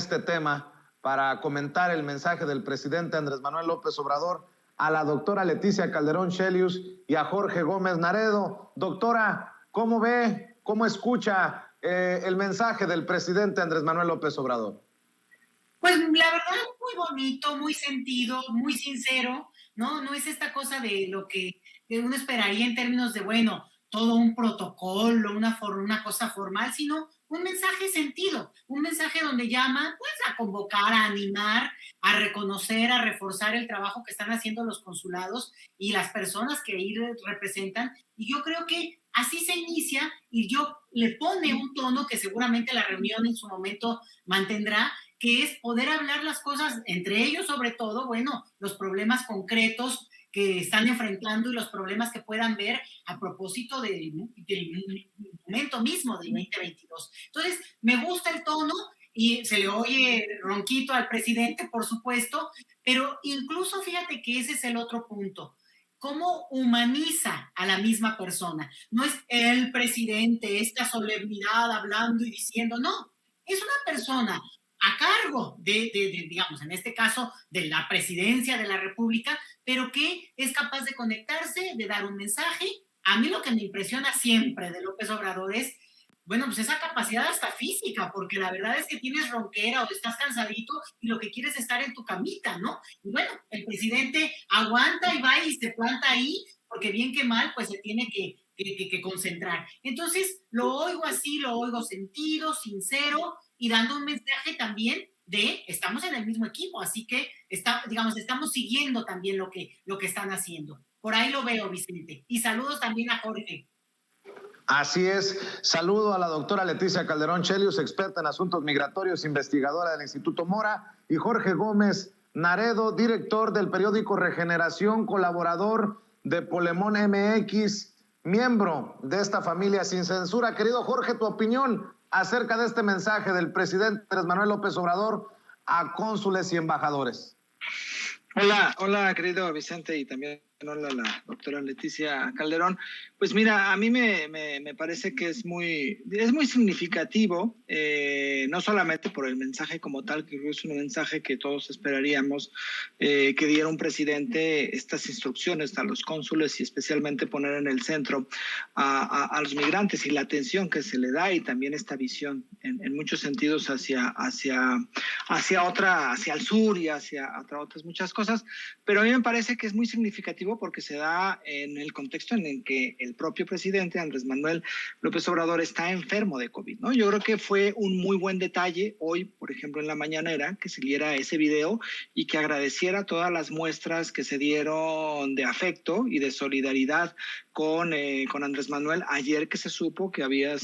este tema para comentar el mensaje del presidente Andrés Manuel López Obrador a la doctora Leticia Calderón Shelius y a Jorge Gómez Naredo. Doctora, ¿cómo ve, cómo escucha el mensaje del presidente Andrés Manuel López Obrador? Pues la verdad, muy bonito, muy sentido, muy sincero, ¿no? No es esta cosa de lo que uno esperaría en términos de, bueno, todo un protocolo, una cosa formal, sino un mensaje sentido, un mensaje donde llama, pues, a convocar, a animar, a reconocer, a reforzar el trabajo que están haciendo los consulados y las personas que ahí representan. Y yo creo que así se inicia y yo le pone un tono que seguramente la reunión en su momento mantendrá, que es poder hablar las cosas entre ellos, sobre todo, bueno, los problemas concretos que están enfrentando y los problemas que puedan ver a propósito del momento mismo del 2022. Entonces, me gusta el tono y se le oye ronquito al presidente, por supuesto, pero incluso fíjate que ese es el otro punto. ¿Cómo humaniza a la misma persona? No es el presidente, esta solemnidad hablando y diciendo, no, es una persona a cargo digamos, en este caso, de la presidencia de la República, pero que es capaz de conectarse, de dar un mensaje. A mí lo que me impresiona siempre de López Obrador es, bueno, pues esa capacidad hasta física, porque la verdad es que tienes ronquera o estás cansadito y lo que quieres es estar en tu camita, ¿no? Y bueno, el presidente aguanta y va y se planta ahí, porque bien que mal, pues se tiene que concentrar. Entonces, lo oigo así, lo oigo sentido, sincero, y dando un mensaje también de estamos en el mismo equipo, así que digamos, estamos siguiendo también lo que están haciendo. Por ahí lo veo, Vicente. Y saludos también a Jorge. Así es. Saludo a la doctora Leticia Calderón Shelius, experta en asuntos migratorios, investigadora del Instituto Mora, y Jorge Gómez Naredo, director del periódico Regeneración, colaborador de Polemón MX, miembro de esta familia sin censura. Querido Jorge, tu opinión acerca de este mensaje del presidente Andrés Manuel López Obrador a cónsules y embajadores. Hola, querido Vicente, y también hola a la doctora Leticia Calderón. Pues mira, a mí me parece que es muy significativo, no solamente por el mensaje como tal, que es un mensaje que todos esperaríamos que diera un presidente estas instrucciones a los cónsules y especialmente poner en el centro a los migrantes y la atención que se le da, y también esta visión en muchos sentidos hacia el sur y hacia otras muchas cosas. Pero a mí me parece que es muy significativo porque se da en el contexto en el que el propio presidente Andrés Manuel López Obrador está enfermo de COVID, ¿no? Yo creo que fue un muy buen detalle hoy, por ejemplo, en la mañanera, que siguiera ese video y que agradeciera todas las muestras que se dieron de afecto y de solidaridad con Andrés Manuel ayer, que se supo que había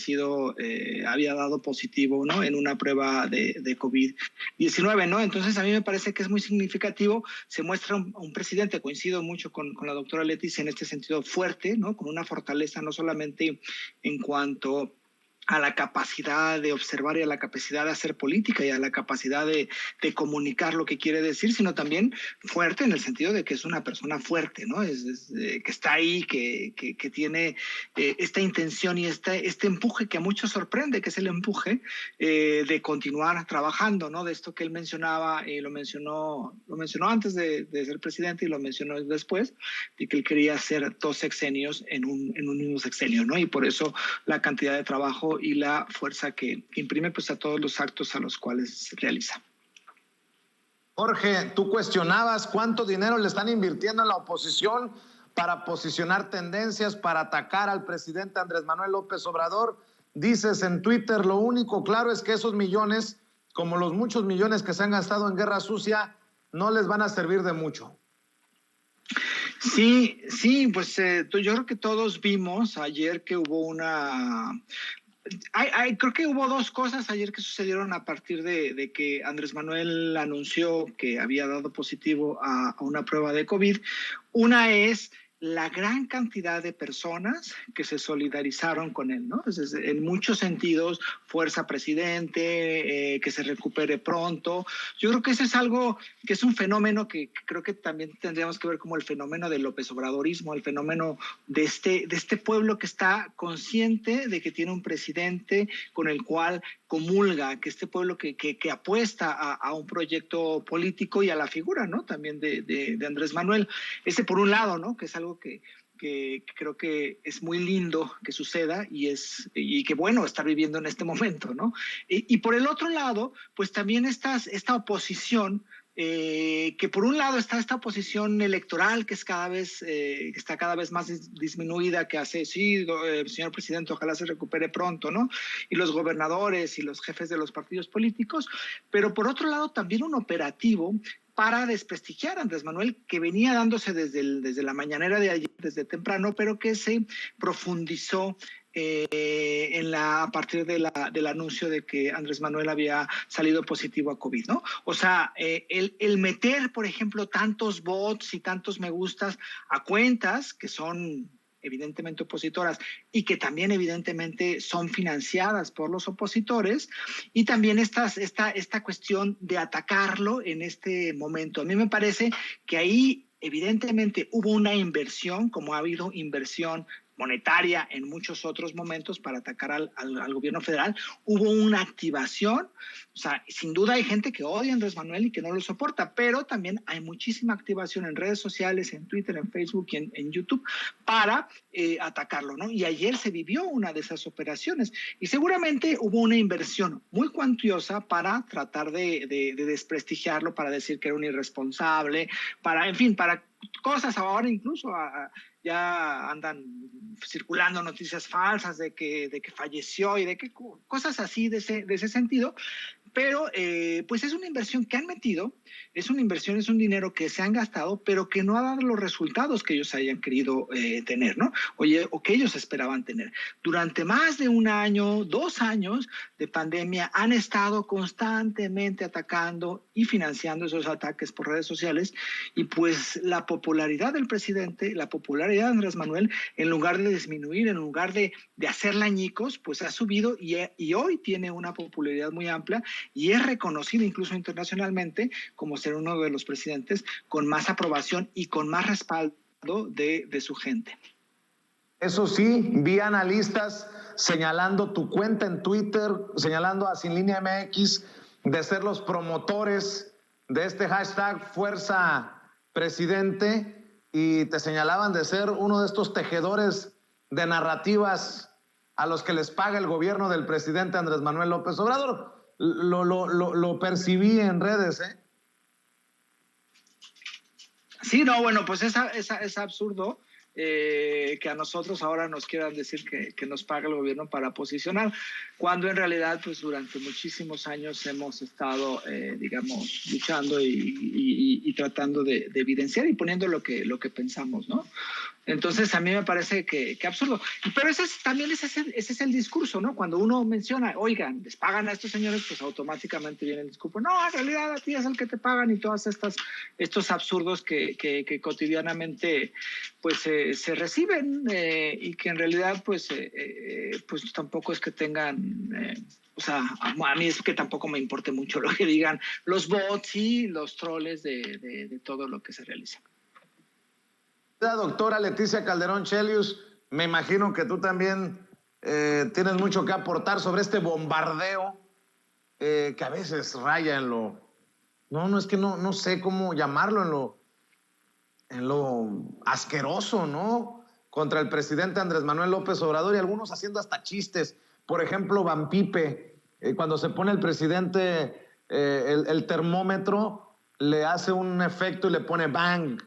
dado positivo, ¿no?, en una prueba de COVID-19, ¿no? Entonces a mí me parece que es muy significativo. Se muestra un presidente, coincido mucho con la doctora Leticia en este sentido, fuerte, ¿no?, con una fortaleza no solamente en cuanto a la capacidad de observar y a la capacidad de hacer política y a la capacidad de comunicar lo que quiere decir, sino también fuerte en el sentido de que es una persona fuerte, ¿no? Que está ahí, que tiene esta intención y este empuje que a muchos sorprende, que es el empuje de continuar trabajando, ¿no? De esto que él mencionaba, lo mencionó antes de ser presidente y lo mencionó después, de que él quería hacer 2 sexenios en un mismo sexenio, ¿no? Y por eso la cantidad de trabajo y la fuerza que imprime, pues, a todos los actos a los cuales se realiza. Jorge, tú cuestionabas cuánto dinero le están invirtiendo en la oposición para posicionar tendencias, para atacar al presidente Andrés Manuel López Obrador. Dices en Twitter, lo único claro es que esos millones, como los muchos millones que se han gastado en guerra sucia, no les van a servir de mucho. Sí, pues yo creo que todos vimos ayer que hubo creo que hubo 2 cosas ayer que sucedieron a partir de que Andrés Manuel anunció que había dado positivo a una prueba de COVID. Una es la gran cantidad de personas que se solidarizaron con él, ¿no? Entonces, en muchos sentidos, fuerza presidente, que se recupere pronto. Yo creo que eso es algo que es un fenómeno que creo que también tendríamos que ver como el fenómeno del López Obradorismo, el fenómeno de este pueblo que está consciente de que tiene un presidente con el cual comulga, que este pueblo que apuesta a un proyecto político y a la figura, ¿no? También de Andrés Manuel. Ese por un lado, ¿no? Que es algo que creo que es muy lindo que suceda y que bueno estar viviendo en este momento, ¿no? Y por el otro lado, pues también esta oposición, que por un lado está esta oposición electoral que está cada vez más disminuida, que hace, sí, señor presidente, ojalá se recupere pronto, ¿no? Y los gobernadores y los jefes de los partidos políticos, pero por otro lado también un operativo para desprestigiar a Andrés Manuel, que venía dándose desde la mañanera de ayer, desde temprano, pero que se profundizó a partir del anuncio de que Andrés Manuel había salido positivo a COVID, ¿no? O sea, el meter, por ejemplo, tantos bots y tantos me gustas a cuentas que son evidentemente opositoras y que también evidentemente son financiadas por los opositores, y también esta cuestión de atacarlo en este momento. A mí me parece que ahí evidentemente hubo una inversión, como ha habido inversión monetaria en muchos otros momentos para atacar al gobierno federal. Hubo una activación, o sea, sin duda hay gente que odia a Andrés Manuel y que no lo soporta, pero también hay muchísima activación en redes sociales, en Twitter, en Facebook y en YouTube para atacarlo, ¿no? Y ayer se vivió una de esas operaciones y seguramente hubo una inversión muy cuantiosa para tratar de desprestigiarlo, para decir que era un irresponsable, para cosas. Ahora incluso ya andan circulando noticias falsas de que falleció y de que cosas así de ese sentido. Pero pues es una inversión que han metido, es una inversión, es un dinero que se han gastado, pero que no ha dado los resultados que ellos hayan querido tener, ¿no? O que ellos esperaban tener. Durante más de 1 año, 2 años de pandemia, han estado constantemente atacando y financiando esos ataques por redes sociales, y pues la popularidad del presidente, la popularidad de Andrés Manuel, en lugar de disminuir, en lugar de hacerla añicos, pues ha subido y hoy tiene una popularidad muy amplia y es reconocido incluso internacionalmente como ser uno de los presidentes con más aprobación y con más respaldo de su gente. Eso sí, vi analistas señalando tu cuenta en Twitter, señalando a Sin Línea MX de ser los promotores de este hashtag Fuerza Presidente, y te señalaban de ser uno de estos tejedores de narrativas a los que les paga el gobierno del presidente Andrés Manuel López Obrador. Lo percibí en redes, ¿eh? Sí, no, bueno, pues es absurdo que a nosotros ahora nos quieran decir que nos paga el gobierno para posicionar, cuando en realidad pues durante muchísimos años hemos estado, digamos, luchando y tratando de evidenciar y poniendo lo que pensamos, ¿no? Entonces a mí me parece que absurdo. Pero ese es el discurso, ¿no? Cuando uno menciona, oigan, les pagan a estos señores, pues automáticamente viene el discurso. No, en realidad a ti es el que te pagan, y todas estos absurdos que cotidianamente pues se reciben y que en realidad pues tampoco es que tengan... o sea, a mí es que tampoco me importe mucho lo que digan los bots y los troles de todo lo que se realiza. La doctora Leticia Calderón Chelius, me imagino que tú también tienes mucho que aportar sobre este bombardeo que a veces raya en lo... No es que no sé cómo llamarlo, en lo asqueroso, ¿no? Contra el presidente Andrés Manuel López Obrador, y algunos haciendo hasta chistes. Por ejemplo, Van Pipe, cuando se pone el presidente el termómetro, le hace un efecto y le pone bang.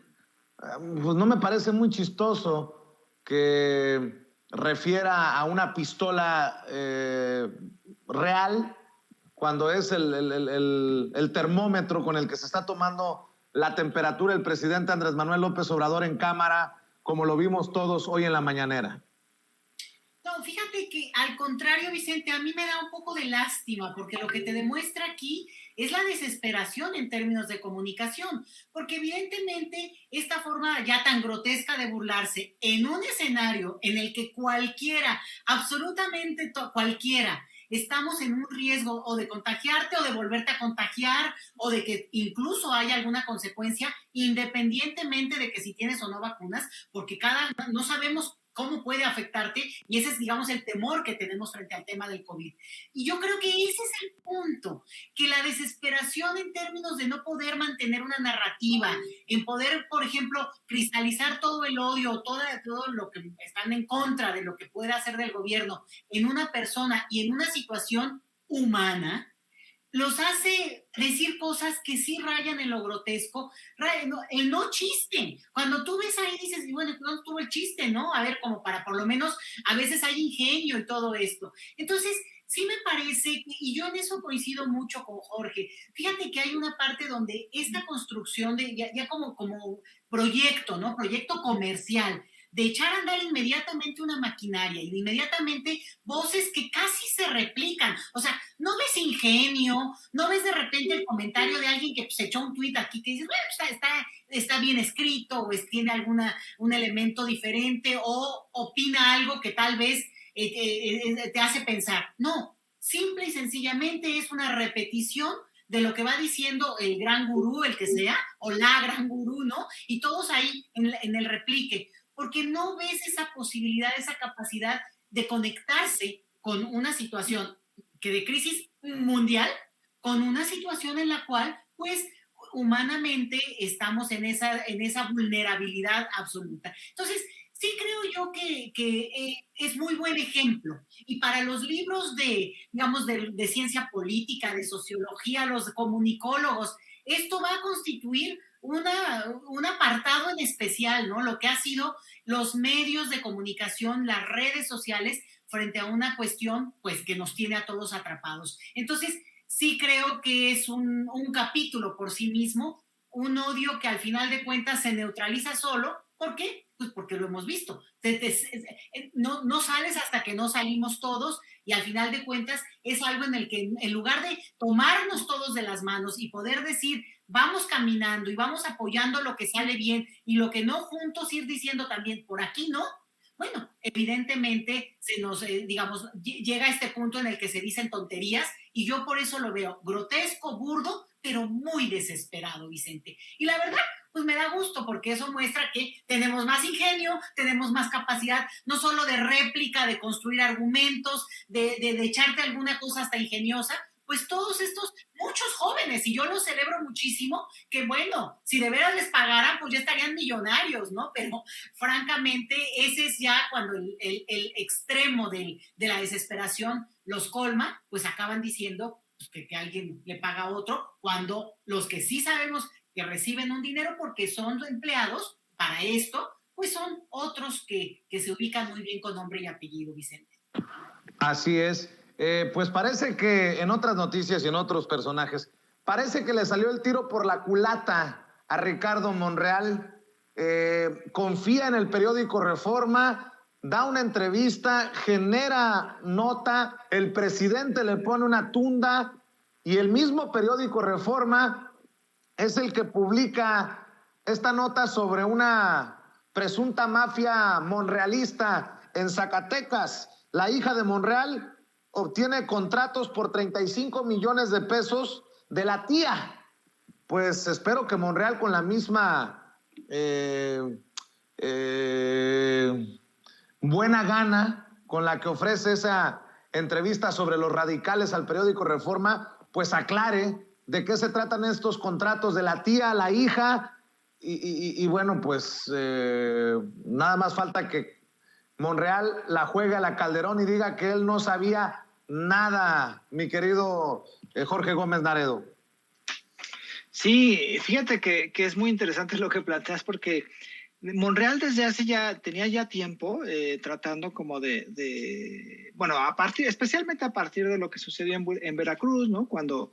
Pues no me parece muy chistoso que refiera a una pistola real cuando es el termómetro con el que se está tomando la temperatura el presidente Andrés Manuel López Obrador en cámara, como lo vimos todos hoy en la mañanera. No, fíjate que al contrario, Vicente, a mí me da un poco de lástima, porque lo que te demuestra aquí es la desesperación en términos de comunicación, porque evidentemente esta forma ya tan grotesca de burlarse en un escenario en el que cualquiera, absolutamente cualquiera, estamos en un riesgo o de contagiarte o de volverte a contagiar o de que incluso haya alguna consecuencia, independientemente de que si tienes o no vacunas, porque no sabemos cómo puede afectarte, y ese es, digamos, el temor que tenemos frente al tema del COVID. Y yo creo que ese es el punto, que la desesperación en términos de no poder mantener una narrativa, en poder, por ejemplo, cristalizar todo el odio, todo lo que están en contra de lo que puede hacer del gobierno en una persona y en una situación humana, los hace decir cosas que sí rayan en lo grotesco, el no chiste. Cuando tú ves ahí dices, bueno, ¿dónde estuvo el chiste, no? A ver, como para por lo menos, a veces hay ingenio y todo esto. Entonces, sí me parece, y yo en eso coincido mucho con Jorge, fíjate que hay una parte donde esta construcción de, ya como proyecto, ¿no? Proyecto comercial, de echar a andar inmediatamente una maquinaria y de inmediatamente voces que casi se replican. O sea, no ves ingenio, no ves de repente el comentario de alguien que pues, echó un tuit aquí que dice, bueno, está bien escrito o tiene un elemento diferente o opina algo que tal vez te hace pensar. No, simple y sencillamente es una repetición de lo que va diciendo el gran gurú, el que sea, o la gran gurú, ¿no? Y todos ahí en el replique, porque no ves esa posibilidad, esa capacidad de conectarse con una situación que de crisis mundial, con una situación en la cual, pues, humanamente estamos en esa vulnerabilidad absoluta. Entonces, sí creo yo que es muy buen ejemplo. Y para los libros digamos, de ciencia política, de sociología, los comunicólogos, esto va a constituir un apartado en especial, ¿no? Lo que ha sido los medios de comunicación, las redes sociales, frente a una cuestión, pues, que nos tiene a todos atrapados. Entonces, sí creo que es un capítulo por sí mismo, un odio que al final de cuentas se neutraliza solo. ¿Por qué? Pues porque lo hemos visto. No sales hasta que no salimos todos, y al final de cuentas es algo en el que en lugar de tomarnos todos de las manos y poder decir, vamos caminando y vamos apoyando lo que sale bien y lo que no, juntos ir diciendo también, por aquí no. Bueno, evidentemente digamos, llega a este punto en el que se dicen tonterías, y yo por eso lo veo grotesco, burdo, pero muy desesperado, Vicente. Y la verdad, pues me da gusto, porque eso muestra que tenemos más ingenio, tenemos más capacidad, no solo de réplica, de construir argumentos, de echarte alguna cosa hasta ingeniosa, pues todos estos, muchos jóvenes, y yo los celebro muchísimo, que bueno, si de veras les pagaran, pues ya estarían millonarios, ¿no? Pero francamente, ese es ya cuando el extremo de la desesperación los colma, pues acaban diciendo pues, que alguien le paga a otro, cuando los que sí sabemos que reciben un dinero porque son empleados para esto, pues son otros que se ubican muy bien con nombre y apellido, Vicente. Así es. Pues parece que en otras noticias y en otros personajes, parece que le salió el tiro por la culata a Ricardo Monreal. Confía en el periódico Reforma, da una entrevista, genera nota, el presidente le pone una tunda, y el mismo periódico Reforma es el que publica esta nota sobre una presunta mafia monrealista en Zacatecas. La hija de Monreal obtiene contratos por 35 millones de pesos de la tía. Pues espero que Monreal, con la misma buena gana con la que ofrece esa entrevista sobre los radicales al periódico Reforma, pues aclare de qué se tratan estos contratos de la tía a la hija. Y bueno, pues nada más falta que Monreal la juegue a la Calderón y diga que él no sabía nada, mi querido Jorge Gómez Naredo. Sí, fíjate que es muy interesante lo que planteas, porque Monreal desde hace tenía ya tiempo tratando como bueno, especialmente a partir de lo que sucedió en Veracruz, ¿no? Cuando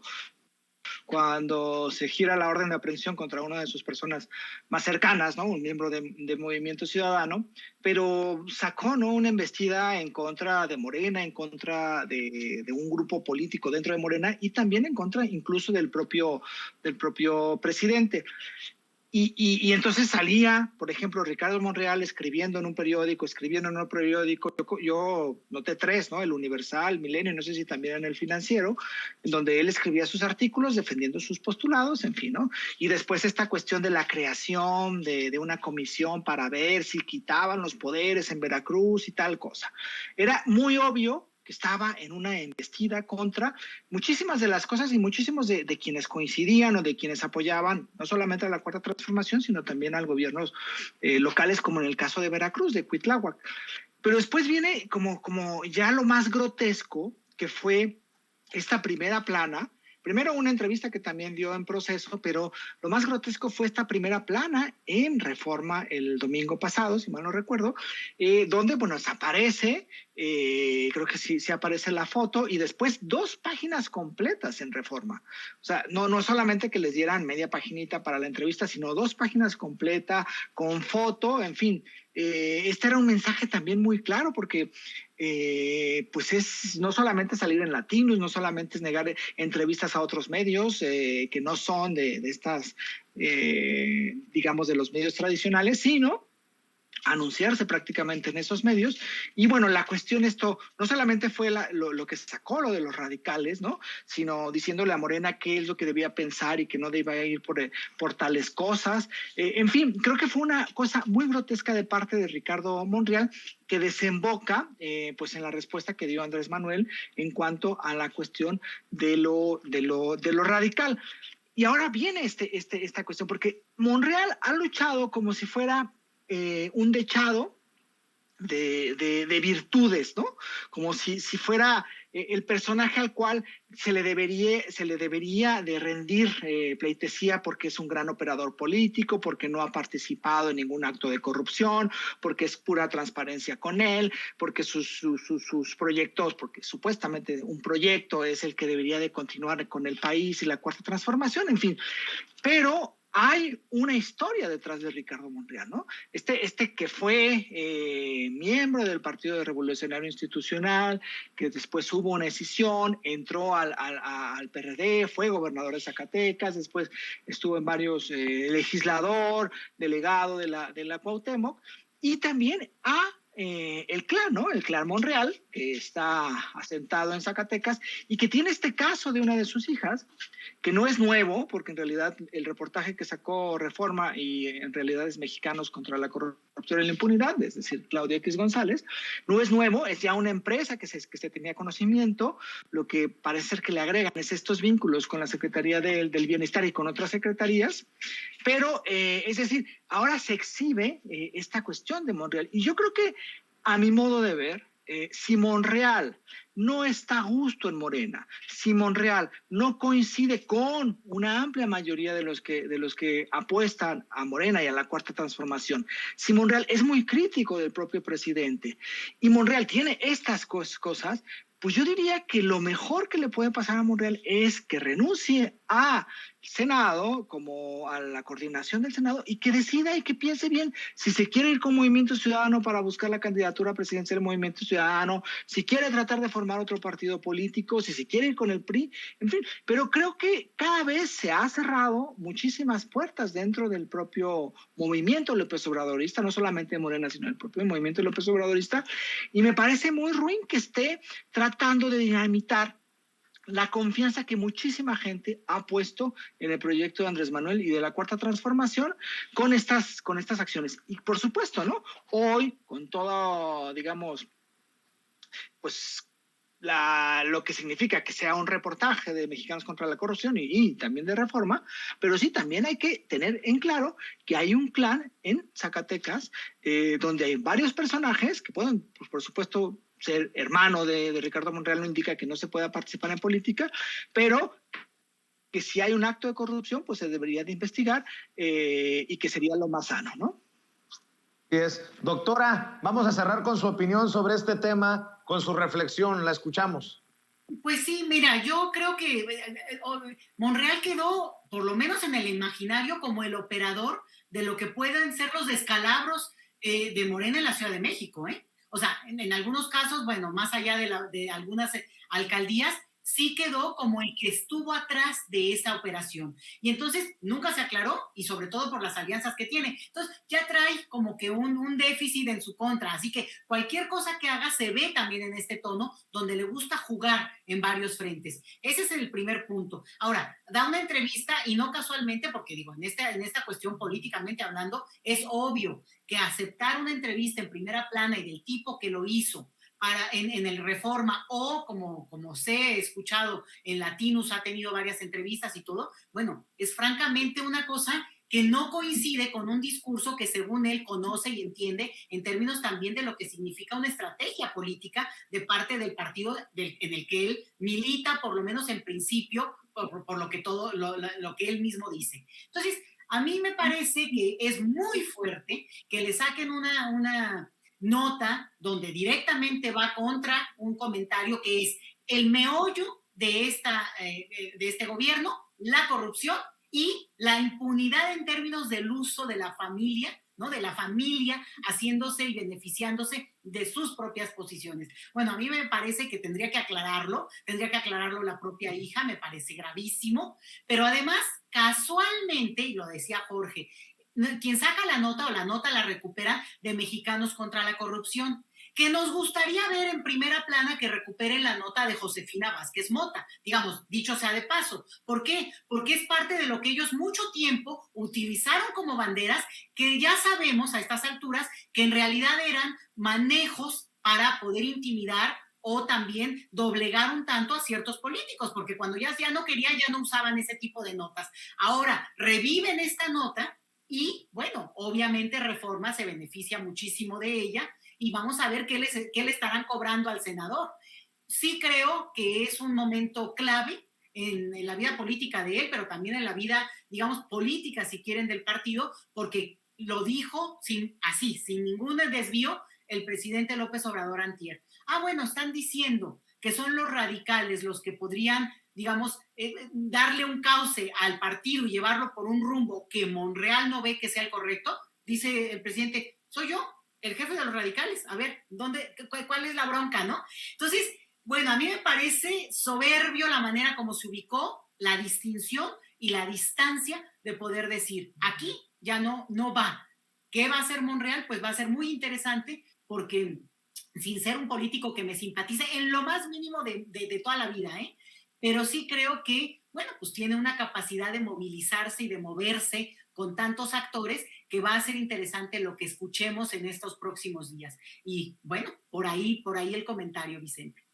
cuando se gira la orden de aprehensión contra una de sus personas más cercanas, ¿no? Un miembro de Movimiento Ciudadano, pero sacó, ¿no?, una embestida en contra de Morena, en contra de un grupo político dentro de Morena y también en contra incluso del propio presidente. Y entonces salía, por ejemplo, Ricardo Monreal escribiendo en un periódico, yo noté 3, ¿no? El Universal, Milenio, no sé si también en el Financiero, en donde él escribía sus artículos defendiendo sus postulados, en fin, ¿no? Y después esta cuestión de la creación de una comisión para ver si quitaban los poderes en Veracruz y tal cosa. Era muy obvio que estaba en una embestida contra muchísimas de las cosas y muchísimos de quienes coincidían o de quienes apoyaban no solamente a la Cuarta Transformación, sino también a gobiernos locales, como en el caso de Veracruz, de Cuitláhuac. Pero después viene como ya lo más grotesco, que fue esta primera plana. Primero una entrevista que también dio en Proceso, pero lo más grotesco fue esta primera plana en Reforma el domingo pasado, si mal no recuerdo, donde, bueno, aparece, creo que sí aparece la foto, y después 2 páginas completas en Reforma. O sea, no solamente que les dieran media paginita para la entrevista, sino 2 páginas completas, con foto, en fin. Este era un mensaje también muy claro, porque pues es no solamente salir en Latinos, no solamente es negar entrevistas a otros medios que no son de estas, digamos, de los medios tradicionales, sino anunciarse prácticamente en esos medios. Y bueno, la cuestión esto no solamente fue lo que sacó lo de los radicales, ¿no?, sino diciéndole a Morena qué es lo que debía pensar y que no debía ir por tales cosas. En fin, creo que fue una cosa muy grotesca de parte de Ricardo Monreal, que desemboca pues en la respuesta que dio Andrés Manuel en cuanto a la cuestión de lo radical. Y ahora viene esta cuestión, porque Monreal ha luchado como si fuera un dechado de virtudes, ¿no? Como si fuera el personaje al cual se le debería de rendir pleitesía porque es un gran operador político, porque no ha participado en ningún acto de corrupción, porque es pura transparencia con él, porque sus proyectos, porque supuestamente un proyecto es el que debería de continuar con el país y la Cuarta Transformación, en fin. Pero hay una historia detrás de Ricardo Monreal, ¿no? Este que fue miembro del Partido Revolucionario Institucional, que después hubo una escisión, entró al PRD, fue gobernador de Zacatecas, después estuvo en varios, legislador, delegado de la Cuauhtémoc, y también el clan, ¿no? El clan Monreal, que está asentado en Zacatecas y que tiene este caso de una de sus hijas, que no es nuevo, porque en realidad el reportaje que sacó Reforma y en realidad es Mexicanos contra la Corrupción y la Impunidad, es decir, Claudia X González, no es nuevo, es ya una empresa que se tenía conocimiento. Lo que parece ser que le agregan es estos vínculos con la Secretaría del Bienestar y con otras secretarías, pero es decir, ahora se exhibe esta cuestión de Monreal. Y yo creo que, a mi modo de ver, si Monreal no está a gusto en Morena, si Monreal no coincide con una amplia mayoría de los que apuestan a Morena y a la Cuarta Transformación, si Monreal es muy crítico del propio presidente y Monreal tiene estas cosas, pues yo diría que lo mejor que le puede pasar a Monreal es que renuncie al Senado, como a la coordinación del Senado, y que decida y que piense bien si se quiere ir con Movimiento Ciudadano para buscar la candidatura presidencial del Movimiento Ciudadano, si quiere tratar de formar otro partido político, si se quiere ir con el PRI, en fin. Pero creo que cada vez se ha cerrado muchísimas puertas dentro del propio movimiento López Obradorista, no solamente de Morena, sino del propio movimiento López Obradorista, y me parece muy ruin que esté tratando de dinamitar la confianza que muchísima gente ha puesto en el proyecto de Andrés Manuel y de la Cuarta Transformación con estas acciones. Y por supuesto, ¿no?, hoy, con todo, digamos, pues lo que significa que sea un reportaje de Mexicanos contra la Corrupción y también de Reforma, pero sí también hay que tener en claro que hay un clan en Zacatecas donde hay varios personajes que pueden, pues, por supuesto, ser hermano de Ricardo Monreal no indica que no se pueda participar en política, pero que si hay un acto de corrupción, pues se debería de investigar y que sería lo más sano, ¿no? Doctora, vamos a cerrar con su opinión sobre este tema, con su reflexión, la escuchamos. Pues sí, mira, yo creo que Monreal quedó, por lo menos en el imaginario, como el operador de lo que pueden ser los descalabros de Morena en la Ciudad de México, ¿eh? O sea, en algunos casos, bueno, más allá de algunas alcaldías, sí quedó como el que estuvo atrás de esa operación. Y entonces nunca se aclaró, y sobre todo por las alianzas que tiene. Entonces ya trae como que un déficit en su contra. Así que cualquier cosa que haga se ve también en este tono, donde le gusta jugar en varios frentes. Ese es el primer punto. Ahora, da una entrevista, y no casualmente, porque digo, en esta cuestión políticamente hablando, es obvio que aceptar una entrevista en primera plana y del tipo que lo hizo, en el Reforma, o como se he escuchado en Latinus, ha tenido varias entrevistas y todo, bueno, es francamente una cosa que no coincide con un discurso que según él conoce y entiende en términos también de lo que significa una estrategia política de parte del partido en el que él milita, por lo menos en principio, por lo que todo lo que él mismo dice. Entonces, a mí me parece que es muy fuerte que le saquen una nota donde directamente va contra un comentario que es el meollo de este gobierno, la corrupción y la impunidad en términos del uso de la familia, ¿no? De la familia haciéndose y beneficiándose de sus propias posiciones. Bueno, a mí me parece que tendría que aclararlo la propia hija, me parece gravísimo, pero además, casualmente, y lo decía Jorge, quien saca la nota o la nota la recupera de Mexicanos contra la Corrupción, que nos gustaría ver en primera plana que recuperen la nota de Josefina Vázquez Mota, digamos, dicho sea de paso. ¿Por qué? Porque es parte de lo que ellos mucho tiempo utilizaron como banderas, que ya sabemos a estas alturas que en realidad eran manejos para poder intimidar o también doblegar un tanto a ciertos políticos, porque cuando ya no querían, ya no usaban ese tipo de notas. Ahora reviven esta nota y, bueno, obviamente Reforma se beneficia muchísimo de ella, y vamos a ver qué le estarán cobrando al senador. Sí creo que es un momento clave en la vida política de él, pero también en la vida, digamos, política, si quieren, del partido, porque lo dijo sin ningún desvío el presidente López Obrador antier. Bueno, están diciendo que son los radicales los que podrían, digamos, darle un cauce al partido y llevarlo por un rumbo que Monreal no ve que sea el correcto. Dice el presidente, soy yo, el jefe de los radicales. A ver, ¿cuál es la bronca, no? Entonces, bueno, a mí me parece soberbio la manera como se ubicó, la distinción y la distancia de poder decir, aquí ya no va. ¿Qué va a hacer Monreal? Pues va a ser muy interesante, porque sin ser un político que me simpatice en lo más mínimo de toda la vida, pero sí creo que, bueno, pues tiene una capacidad de movilizarse y de moverse con tantos actores, que va a ser interesante lo que escuchemos en estos próximos días. Y bueno, por ahí el comentario, Vicente.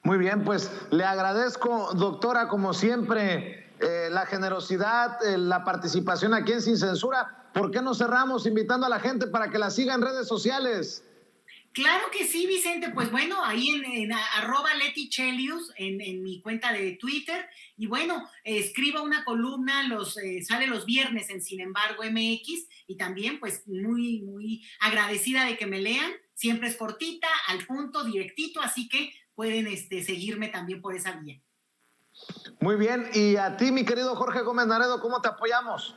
Muy bien, pues le agradezco, doctora, como siempre, la generosidad, la participación aquí en Sin Censura. ¿Por qué no cerramos invitando a la gente para que la siga en redes sociales? Claro que sí, Vicente. Pues bueno, ahí en @LetiChelius, en mi cuenta de Twitter. Y bueno, escribo una columna, sale los viernes en Sin Embargo MX, y también pues muy, muy agradecida de que me lean. Siempre es cortita, al punto, directito, así que pueden seguirme también por esa vía. Muy bien. Y a ti, mi querido Jorge Gómez Naredo, ¿cómo te apoyamos?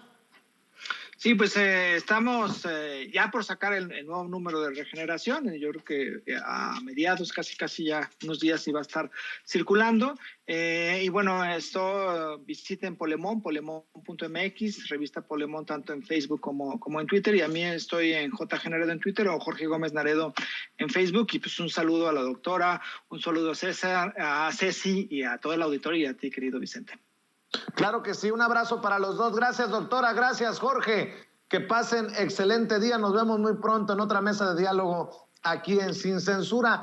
Sí, pues estamos ya por sacar el nuevo número de Regeneración. Yo creo que a mediados, casi ya unos días, iba a estar circulando. Y bueno, visiten polemon.mx, revista Polemon, tanto en Facebook como en Twitter. Y a mí estoy en J. Naredo en Twitter, o Jorge Gómez Naredo en Facebook. Y pues un saludo a la doctora, un saludo a César, a Ceci y a todo el auditorio, y a ti, querido Vicente. Claro que sí, un abrazo para los dos. Gracias, doctora, gracias, Jorge. Que pasen excelente día. Nos vemos muy pronto en otra mesa de diálogo aquí en Sin Censura.